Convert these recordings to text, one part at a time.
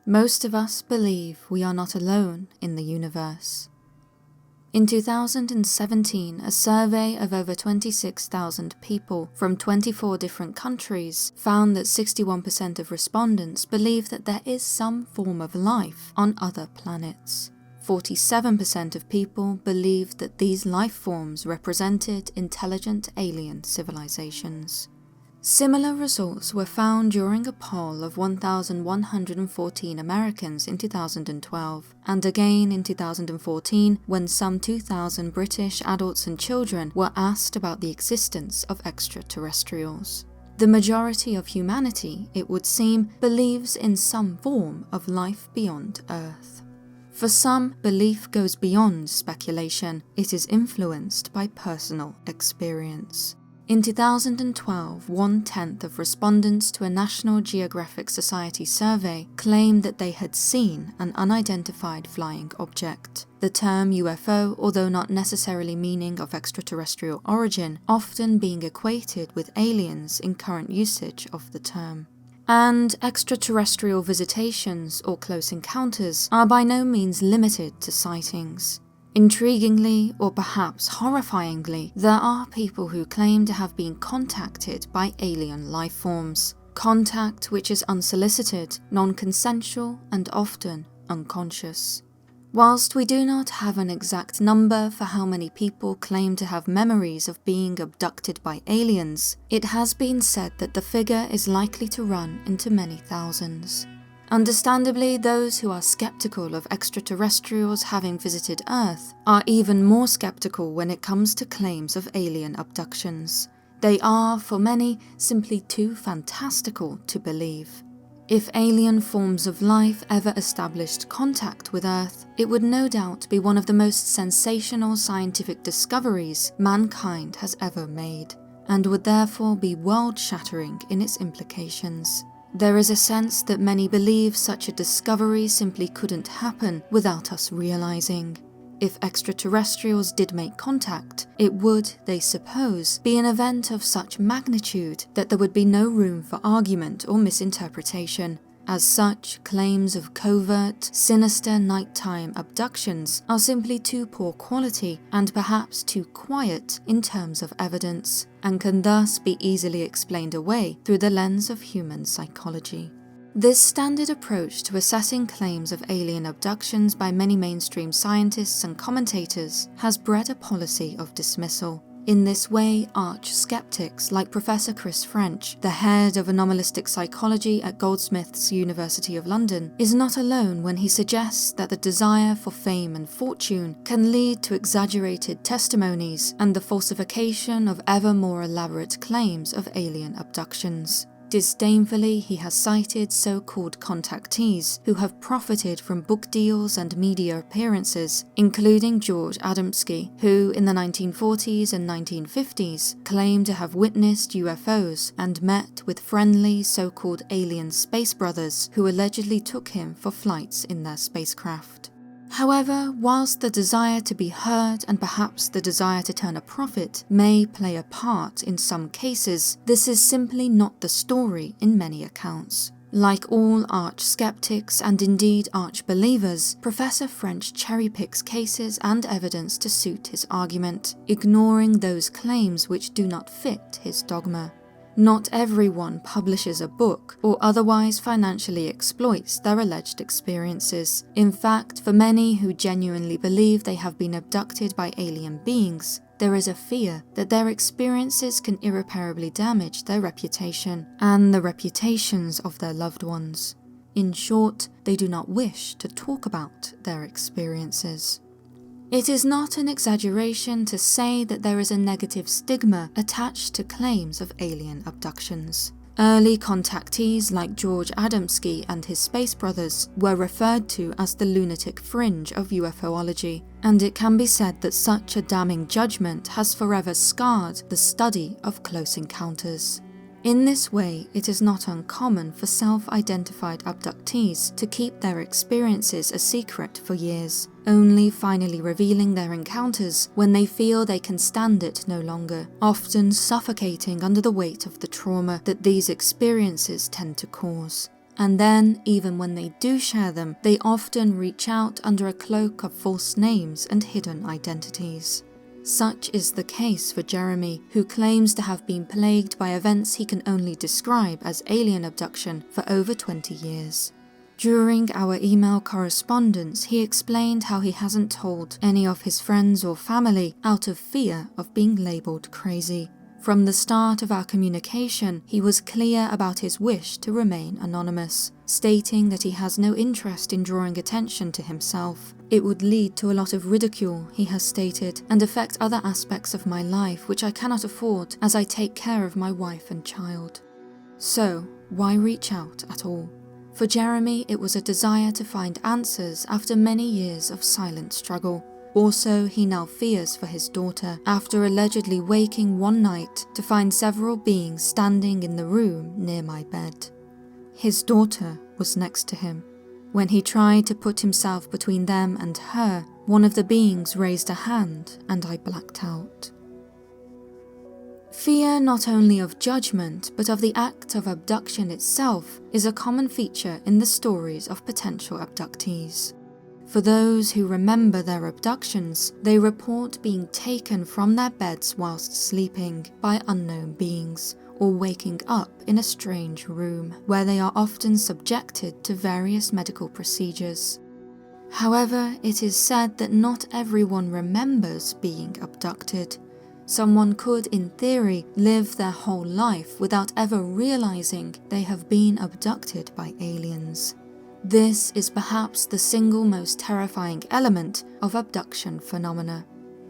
Most of us believe we are not alone in the universe. In 2017, a survey of over 26,000 people from 24 different countries found that 61% of respondents believe that there is some form of life on other planets. 47% of people believed that these life forms represented intelligent alien civilizations. Similar results were found during a poll of 1,114 Americans in 2012, and again in 2014 when some 2,000 British adults and children were asked about the existence of extraterrestrials. The majority of humanity, it would seem, believes in some form of life beyond Earth. For some, belief goes beyond speculation. It is influenced by personal experience. In 2012, 1/10 of respondents to a National Geographic Society survey claimed that they had seen an unidentified flying object. The term UFO, although not necessarily meaning of extraterrestrial origin, often being equated with aliens in current usage of the term. And extraterrestrial visitations or close encounters are by no means limited to sightings. Intriguingly, or perhaps horrifyingly, there are people who claim to have been contacted by alien life forms. Contact which is unsolicited, non-consensual, and often unconscious. Whilst we do not have an exact number for how many people claim to have memories of being abducted by aliens, it has been said that the figure is likely to run into many thousands. Understandably, those who are skeptical of extraterrestrials having visited Earth are even more skeptical when it comes to claims of alien abductions. They are, for many, simply too fantastical to believe. If alien forms of life ever established contact with Earth, it would no doubt be one of the most sensational scientific discoveries mankind has ever made, and would therefore be world-shattering in its implications. There is a sense that many believe such a discovery simply couldn't happen without us realizing. If extraterrestrials did make contact, it would, they suppose, be an event of such magnitude that there would be no room for argument or misinterpretation. As such, claims of covert, sinister nighttime abductions are simply too poor quality and perhaps too quiet in terms of evidence, and can thus be easily explained away through the lens of human psychology. This standard approach to assessing claims of alien abductions by many mainstream scientists and commentators has bred a policy of dismissal. In this way, arch-skeptics like Professor Chris French, the head of anomalistic psychology at Goldsmiths University of London, is not alone when he suggests that the desire for fame and fortune can lead to exaggerated testimonies and the falsification of ever more elaborate claims of alien abductions. Disdainfully, he has cited so-called contactees who have profited from book deals and media appearances, including George Adamski, who in the 1940s and 1950s claimed to have witnessed UFOs and met with friendly so-called alien space brothers who allegedly took him for flights in their spacecraft. However, whilst the desire to be heard and perhaps the desire to turn a profit may play a part in some cases, this is simply not the story in many accounts. Like all arch-skeptics and indeed arch-believers, Professor French cherry-picks cases and evidence to suit his argument, ignoring those claims which do not fit his dogma. Not everyone publishes a book or otherwise financially exploits their alleged experiences. In fact, for many who genuinely believe they have been abducted by alien beings, there is a fear that their experiences can irreparably damage their reputation and the reputations of their loved ones. In short, they do not wish to talk about their experiences. It is not an exaggeration to say that there is a negative stigma attached to claims of alien abductions. Early contactees like George Adamski and his space brothers were referred to as the lunatic fringe of UFOlogy, and it can be said that such a damning judgment has forever scarred the study of close encounters. In this way, it is not uncommon for self-identified abductees to keep their experiences a secret for years, only finally revealing their encounters when they feel they can stand it no longer, often suffocating under the weight of the trauma that these experiences tend to cause. And then, even when they do share them, they often reach out under a cloak of false names and hidden identities. Such is the case for Jeremy, who claims to have been plagued by events he can only describe as alien abduction for over 20 years. During our email correspondence, he explained how he hasn't told any of his friends or family out of fear of being labelled crazy. From the start of our communication, he was clear about his wish to remain anonymous, stating that he has no interest in drawing attention to himself. It would lead to a lot of ridicule, he has stated, and affect other aspects of my life which I cannot afford as I take care of my wife and child. So, why reach out at all? For Jeremy, it was a desire to find answers after many years of silent struggle. Also, he now fears for his daughter after allegedly waking one night to find several beings standing in the room near my bed. His daughter was next to him. When he tried to put himself between them and her, one of the beings raised a hand and I blacked out. Fear not only of judgment, but of the act of abduction itself is a common feature in the stories of potential abductees. For those who remember their abductions, they report being taken from their beds whilst sleeping by unknown beings, or waking up in a strange room, where they are often subjected to various medical procedures. However, it is said that not everyone remembers being abducted. Someone could, in theory, live their whole life without ever realizing they have been abducted by aliens. This is perhaps the single most terrifying element of abduction phenomena.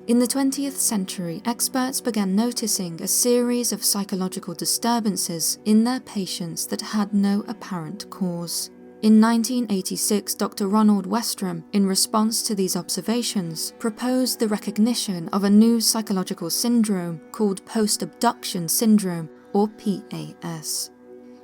In the 20th century, experts began noticing a series of psychological disturbances in their patients that had no apparent cause. In 1986, Dr. Ronald Westrom, in response to these observations, proposed the recognition of a new psychological syndrome called post-abduction syndrome, or PAS.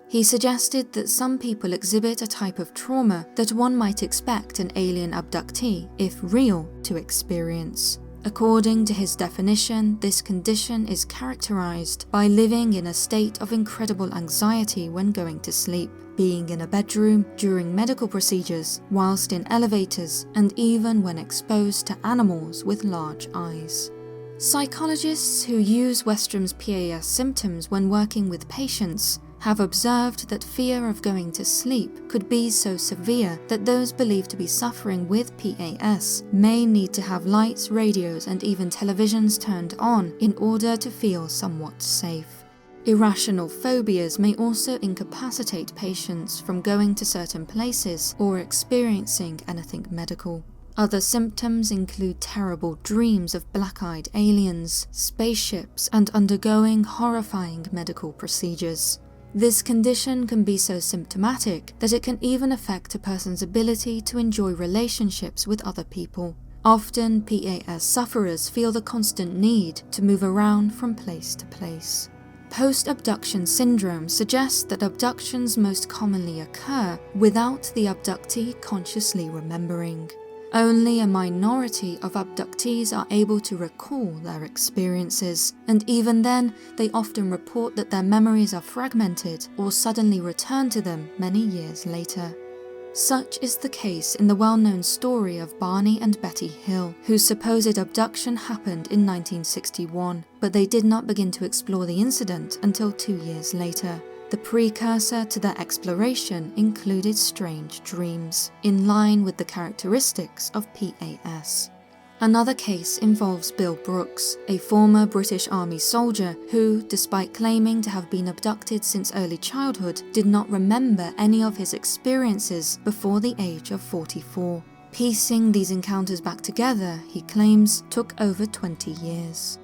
He suggested that some people exhibit a type of trauma that one might expect an alien abductee, if real, to experience. According to his definition, this condition is characterized by living in a state of incredible anxiety when going to sleep, being in a bedroom, during medical procedures, whilst in elevators, and even when exposed to animals with large eyes. Psychologists who use Westrom's PAS symptoms when working with patients have observed that fear of going to sleep could be so severe that those believed to be suffering with PAS may need to have lights, radios, and even televisions turned on in order to feel somewhat safe. Irrational phobias may also incapacitate patients from going to certain places or experiencing anything medical. Other symptoms include terrible dreams of black-eyed aliens, spaceships, and undergoing horrifying medical procedures. This condition can be so symptomatic that it can even affect a person's ability to enjoy relationships with other people. Often, PAS sufferers feel the constant need to move around from place to place. Post-abduction syndrome suggests that abductions most commonly occur without the abductee consciously remembering. Only a minority of abductees are able to recall their experiences, and even then, they often report that their memories are fragmented or suddenly return to them many years later. Such is the case in the well-known story of Barney and Betty Hill, whose supposed abduction happened in 1961, but they did not begin to explore the incident until 2 years later. The precursor to their exploration included strange dreams, in line with the characteristics of PAS. Another case involves Bill Brooks, a former British Army soldier who, despite claiming to have been abducted since early childhood, did not remember any of his experiences before the age of 44. Piecing these encounters back together, he claims, took over 20 years.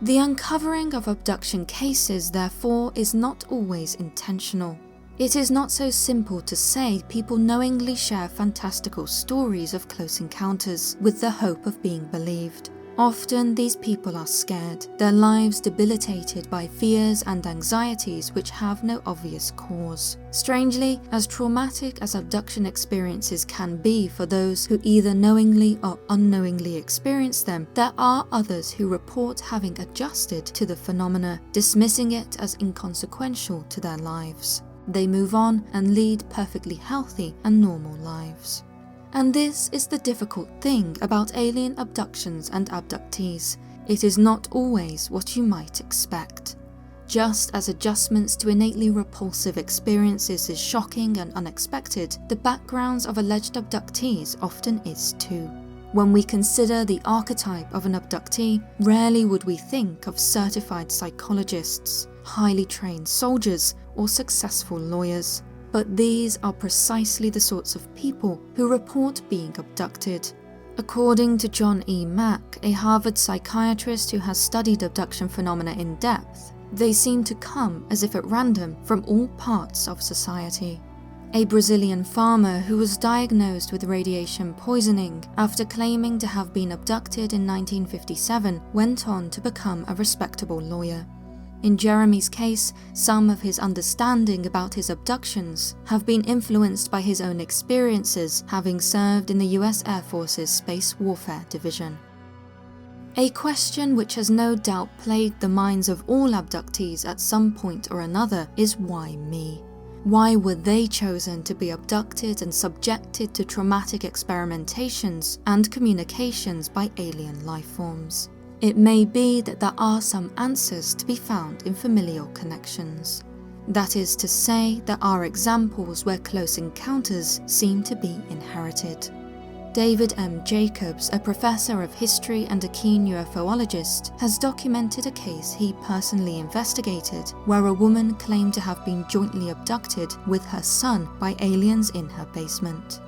The uncovering of abduction cases, therefore, is not always intentional. It is not so simple to say people knowingly share fantastical stories of close encounters with the hope of being believed. Often these people are scared, their lives debilitated by fears and anxieties which have no obvious cause. Strangely, as traumatic as abduction experiences can be for those who either knowingly or unknowingly experience them, there are others who report having adjusted to the phenomena, dismissing it as inconsequential to their lives. they move on and lead perfectly healthy and normal lives. And this is the difficult thing about alien abductions and abductees. It is not always what you might expect. Just as adjustments to innately repulsive experiences is shocking and unexpected, the backgrounds of alleged abductees often is too. When we consider the archetype of an abductee, rarely would we think of certified psychologists, highly trained soldiers, or successful lawyers. But these are precisely the sorts of people who report being abducted. According to John E. Mack, a Harvard psychiatrist who has studied abduction phenomena in depth, they seem to come as if at random from all parts of society. A Brazilian farmer who was diagnosed with radiation poisoning after claiming to have been abducted in 1957 went on to become a respectable lawyer. In Jeremy's case, some of his understanding about his abductions have been influenced by his own experiences having served in the US Air Force's Space Warfare Division. A question which has no doubt plagued the minds of all abductees at some point or another is why me? Why were they chosen to be abducted and subjected to traumatic experimentations and communications by alien life forms? It may be that there are some answers to be found in familial connections. That is to say, there are examples where close encounters seem to be inherited. David M. Jacobs, a professor of history and a keen UFOologist, has documented a case he personally investigated where a woman claimed to have been jointly abducted with her son by aliens in her basement.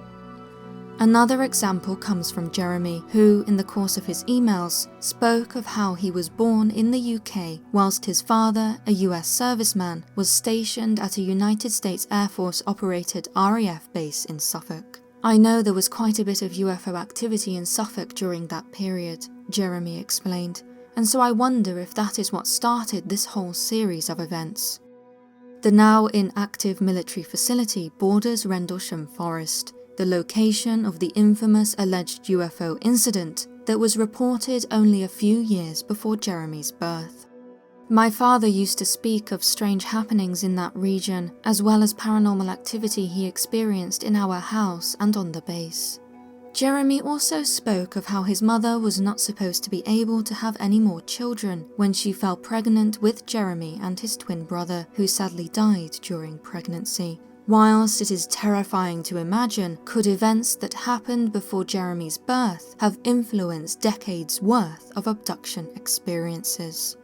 Another example comes from Jeremy, who, in the course of his emails, spoke of how he was born in the UK whilst his father, a US serviceman, was stationed at a United States Air Force-operated RAF base in Suffolk. I know there was quite a bit of UFO activity in Suffolk during that period, Jeremy explained, and so I wonder if that is what started this whole series of events. The now inactive military facility borders Rendlesham Forest, the location of the infamous alleged UFO incident that was reported only a few years before Jeremy's birth. My father used to speak of strange happenings in that region, as well as paranormal activity he experienced in our house and on the base. Jeremy also spoke of how his mother was not supposed to be able to have any more children when she fell pregnant with Jeremy and his twin brother, who sadly died during pregnancy. Whilst it is terrifying to imagine, could events that happened before Jeremy's birth have influenced decades' worth of abduction experiences?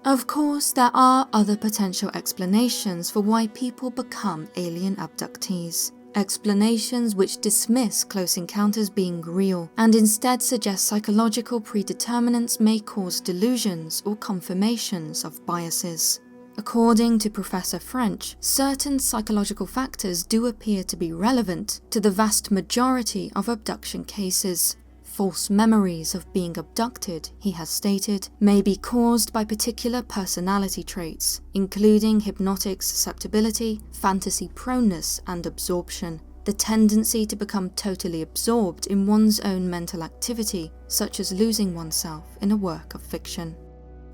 Of course, there are other potential explanations for why people become alien abductees. Explanations which dismiss close encounters being real and instead suggest psychological predeterminants may cause delusions or confirmations of biases. According to Professor French, certain psychological factors do appear to be relevant to the vast majority of abduction cases. False memories of being abducted, he has stated, may be caused by particular personality traits, including hypnotic susceptibility, fantasy proneness, and absorption. The tendency to become totally absorbed in one's own mental activity, such as losing oneself in a work of fiction.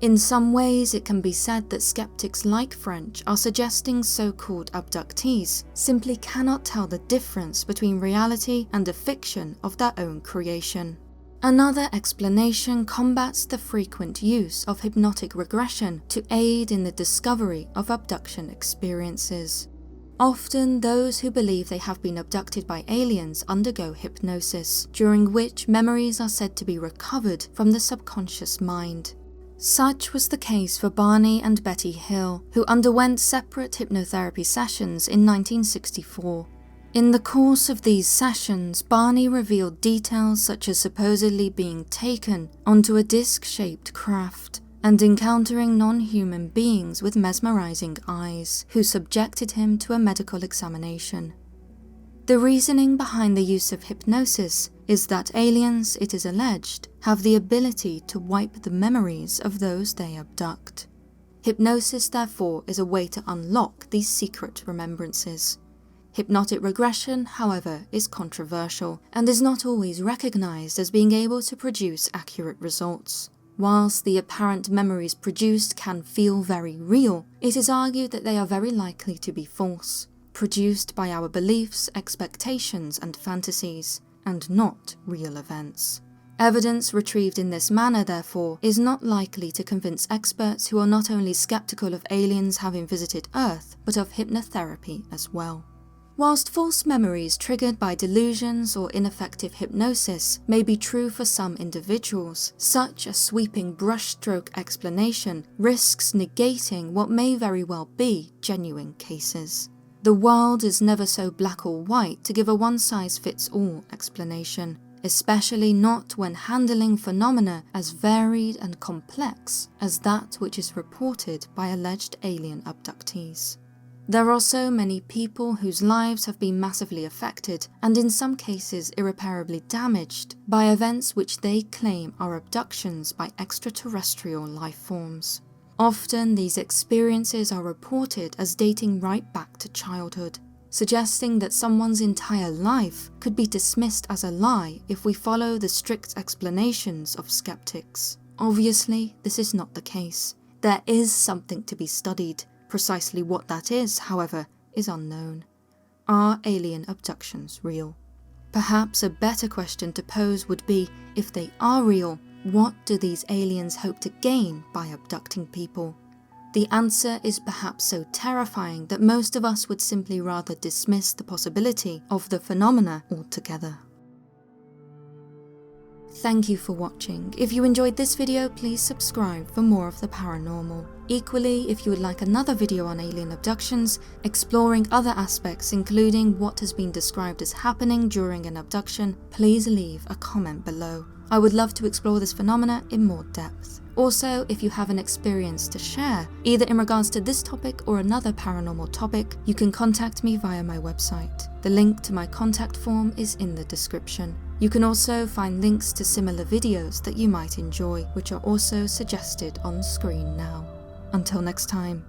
In some ways, it can be said that skeptics like French are suggesting so-called abductees simply cannot tell the difference between reality and a fiction of their own creation. Another explanation combats the frequent use of hypnotic regression to aid in the discovery of abduction experiences. Often, those who believe they have been abducted by aliens undergo hypnosis, during which memories are said to be recovered from the subconscious mind. Such was the case for Barney and Betty Hill, who underwent separate hypnotherapy sessions in 1964. In the course of these sessions, Barney revealed details such as supposedly being taken onto a disc-shaped craft and encountering non-human beings with mesmerizing eyes, who subjected him to a medical examination. The reasoning behind the use of hypnosis is that aliens, it is alleged, have the ability to wipe the memories of those they abduct. Hypnosis, therefore, is a way to unlock these secret remembrances. Hypnotic regression, however, is controversial and is not always recognized as being able to produce accurate results. Whilst the apparent memories produced can feel very real, it is argued that they are very likely to be false, produced by our beliefs, expectations, and fantasies, and not real events. Evidence retrieved in this manner, therefore, is not likely to convince experts who are not only skeptical of aliens having visited Earth, but of hypnotherapy as well. Whilst false memories triggered by delusions or ineffective hypnosis may be true for some individuals, such a sweeping brushstroke explanation risks negating what may very well be genuine cases. The world is never so black or white to give a one-size-fits-all explanation, especially not when handling phenomena as varied and complex as that which is reported by alleged alien abductees. There are so many people whose lives have been massively affected, and in some cases irreparably damaged, by events which they claim are abductions by extraterrestrial life forms. Often these experiences are reported as dating right back to childhood, suggesting that someone's entire life could be dismissed as a lie if we follow the strict explanations of skeptics. Obviously, this is not the case. There is something to be studied. Precisely what that is, however, is unknown. Are alien abductions real? Perhaps a better question to pose would be, if they are real, what do these aliens hope to gain by abducting people? The answer is perhaps so terrifying that most of us would simply rather dismiss the possibility of the phenomena altogether. Thank you for watching. If you enjoyed this video, please subscribe for more of the paranormal. Equally, if you would like another video on alien abductions, exploring other aspects including what has been described as happening during an abduction, please leave a comment below. I would love to explore this phenomena in more depth. Also, if you have an experience to share, either in regards to this topic or another paranormal topic, you can contact me via my website. The link to my contact form is in the description. You can also find links to similar videos that you might enjoy, which are also suggested on screen now. Until next time.